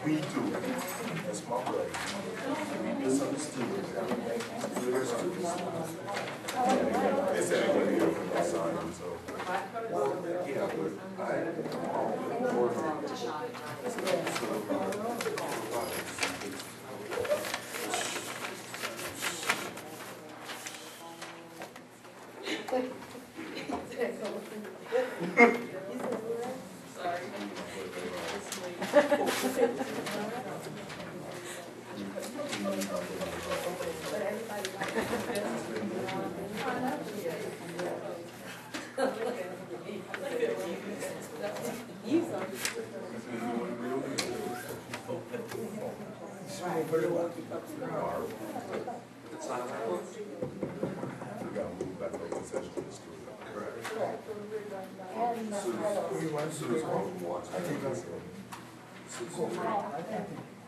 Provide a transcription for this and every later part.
We do. That's my brother. We misunderstood. They said they wouldn't hear from my son, so. Yeah, but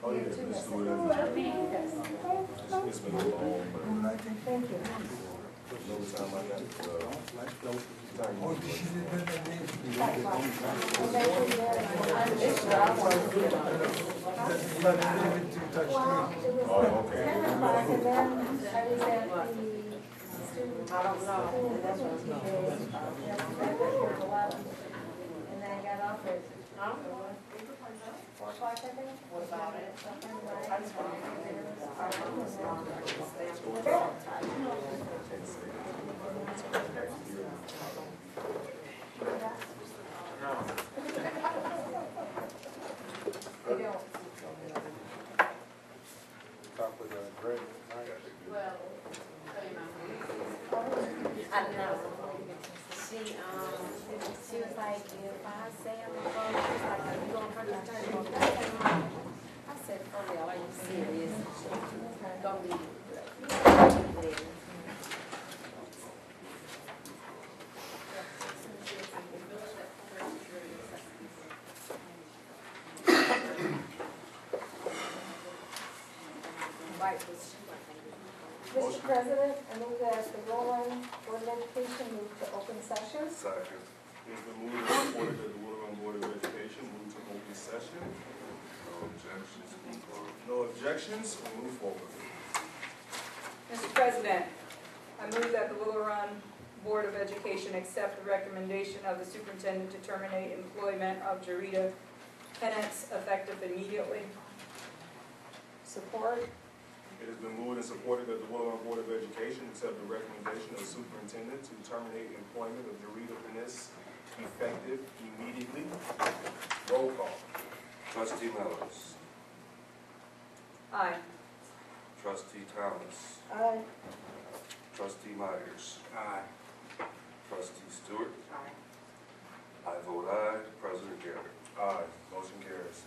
oh yeah, let's do it. It's been a long, but Thank you. no time I got oh, okay. And then I was at the student. I don't know. And then I got off at Huh? 4 o'clock, I think. What about it? That's Well, I don't know. She was like, if I say I'm gonna go, she was like, are you going for this time? I said, for real, are you serious? Gonna be Mr. President, I move that the Roland Board of Education move to open session. Second. It's been moved and supported that the Woodlawn Board of Education move to open session. No objections. No objections, we'll move forward. Mr. President, I move that the Willow Run Board of Education accept the recommendation of the superintendent to terminate employment of Jarita Penance effective immediately. Support. It has been moved and supported that the Woodlawn Board of Education accept the recommendation of the superintendent to terminate employment of Jarita Penance effective immediately. Roll call. Trustee Mellis. Aye. Trustee Thomas. Aye. Trustee Myers. Aye. Trustee Stewart. Aye. I vote aye. President Garrett. Aye. Motion carries.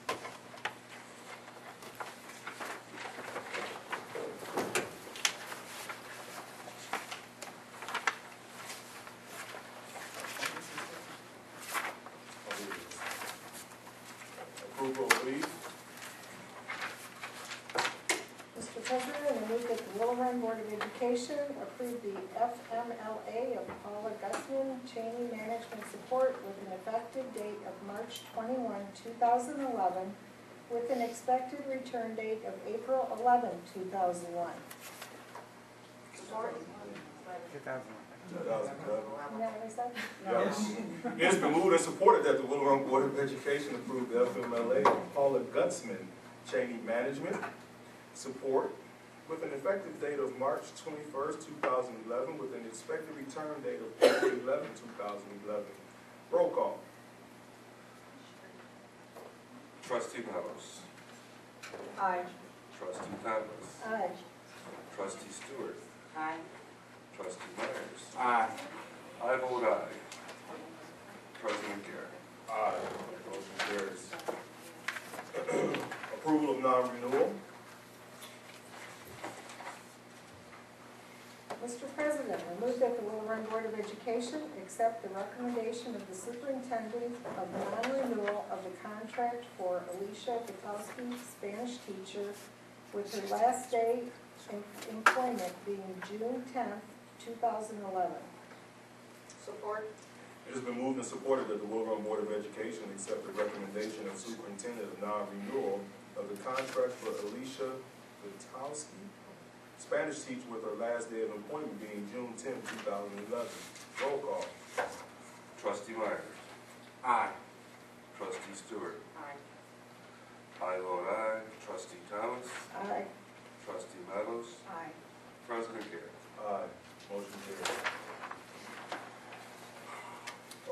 Approval of leave. Mr. President, I move that the Willow Run Board of Education approve the FMLA of Paula Gusman Cheney Management Support with an effective date of March 21, 2011, with an expected return date of April 11, 2001. Support. 2001. Isn't that what I said? Yes. It has been moved and supported that the Little Rock Board of Education approve the FMLA of Paula Gutzman, Cheney Management Support, with an effective date of March 21st, 2011, with an expected return date of April 11, 2011. Roll call. Trustee Mellos. Aye. Trustee Thomas. Aye. Trustee Stewart. Aye. Trustee Myers. Aye. I vote aye. President Garrett. Aye. Motion carries. Approval of non-renewal. Mr. President, I move that the Little Run Board of Education accept the recommendation of the superintendent of non-renewal of the contract for Alicia Bukowski, Spanish teacher, with her last day in employment being June 10th, 2011. Support. It has been moved and supported that the Will Run Board of Education accept the recommendation of superintendent of non-renewal of the contract for Alicia Bukowski, Spanish teacher, with her last day of employment being June 10, 2011. Roll call. Trustee Myers. Aye. Trustee Stewart. Aye. I vote aye. Trustee Thomas. Aye. Trustee Mellos. Aye. President Garrett. Aye. Motion carries.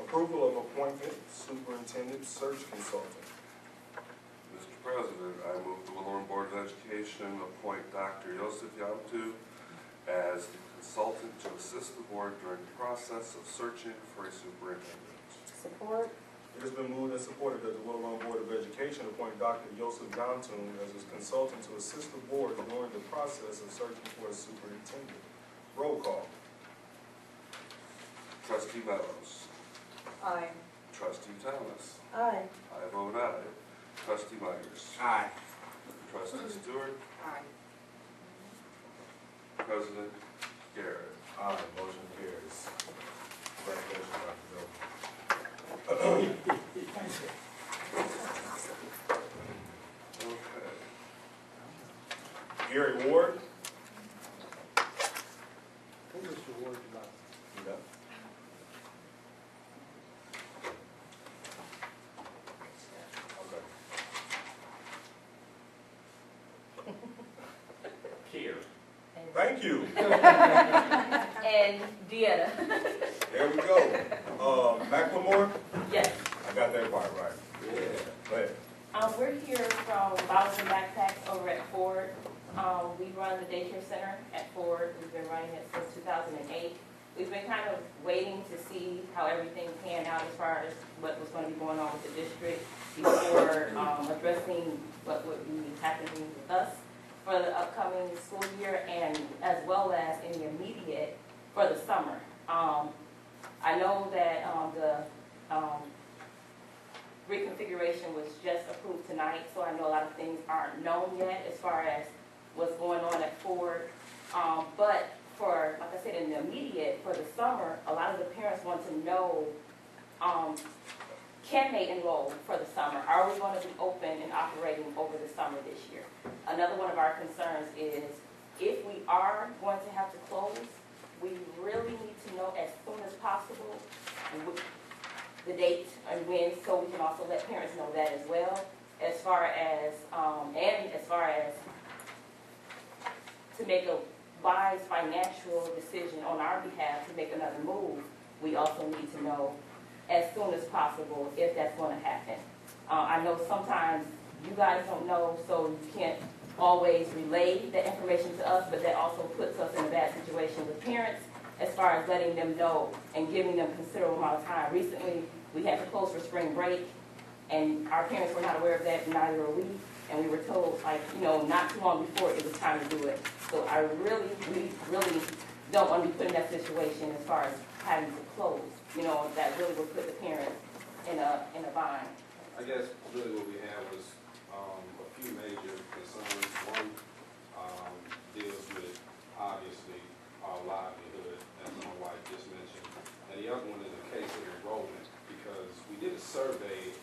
Approval of appointment superintendent search consultant. Mr. President, I move the Will Board of Education appoint Dr. Yosef Yamtu as the consultant to assist the board during the process of searching for a superintendent. Support. It has been moved and supported that the Will Run Board of Education appoint Dr. Yosef Yamtun as his consultant to assist the board during the process of searching for a superintendent. Roll call. Trustee Mellos. Aye. Trustee Thomas. Aye. I vote aye. Trustee Myers. Aye. Trustee Stewart. Aye. President Garrett. Aye. Motion carries. Congratulations, Dr. Bill. Okay. Gary Ward. Who was the word about? Yeah. Here. Thank you. And Deanna. There we go. Macklemore? Yes. I got that part right. Yeah. Go ahead. We're here from Bottles and Backpacks over at Ford. We run the daycare center at Ford. We've been running it since 2008. We've been kind of waiting to see how everything panned out as far as what was going to be going on with the district before addressing what would be happening with us for the upcoming school year, and as well as in the immediate for the summer. I know that the reconfiguration was just approved tonight, so I know a lot of things aren't known yet as far as what's going on at Ford. But for, like I said, in the immediate, for the summer, a lot of the parents want to know, can they enroll for the summer? Are we going to be open and operating over the summer this year? Another one of our concerns is if we are going to have to close, we really need to know as soon as possible the date and when, so we can also let parents know that as well. As far as, to make a wise financial decision on our behalf to make another move, we also need to know as soon as possible if that's going to happen. I know sometimes you guys don't know, so you can't always relay that information to us, but that also puts us in a bad situation with parents as far as letting them know and giving them considerable amount of time. Recently, we had to close for spring break, and our parents were not aware of that, neither were we, and we were told, like, not too long before it was time to do it. So we really don't want to be put in that situation as far as having to close. That really would put the parents in a bind. I guess really what we had was a few major concerns. One deals with, obviously, our livelihood, as my wife just mentioned. And the other one is a case of enrollment, because we did a survey